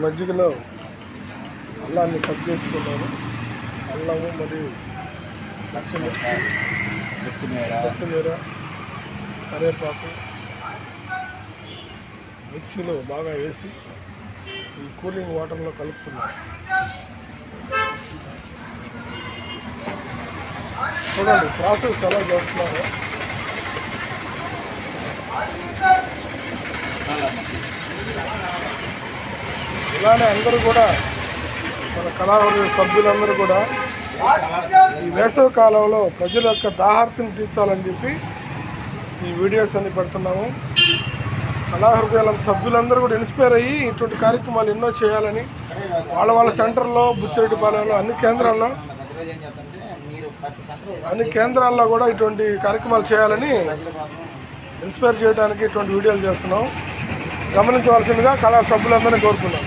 మజ్జిగలో అల్లాన్ని కట్ చేసుకున్నాను. అల్లము మరియు పచ్చిమిర్చి, కొత్తిమీర, కరివేపాకు మిక్సీలో బాగా వేసి ఈ కూలింగ్ వాటర్లో కలుపుతున్నాను. చూడండి ప్రాసెస్ ఎలా చేస్తున్నారో. ఇలానే అందరూ కూడా మన కళాకారుల సభ్యులందరూ కూడా ఈ వేసవి కాలంలో ప్రజల యొక్క దాహార్తిని తీర్చాలని చెప్పి ఈ వీడియోస్ అన్ని పెడుతున్నాము. కళాహృదయాల సభ్యులందరూ కూడా ఇన్స్పైర్ అయ్యి ఇటువంటి కార్యక్రమాలు ఎన్నో చేయాలని వాళ్ళ సెంటర్లో, బుచ్చిరెడ్డిపాలెంలో అన్ని కేంద్రాల్లో కూడా ఇటువంటి కార్యక్రమాలు చేయాలని ఇన్స్పైర్ చేయడానికి ఇటువంటి వీడియోలు చేస్తున్నాం. గమనించవలసిందిగా కళా సభ్యులందరినీ కోరుతున్నాం.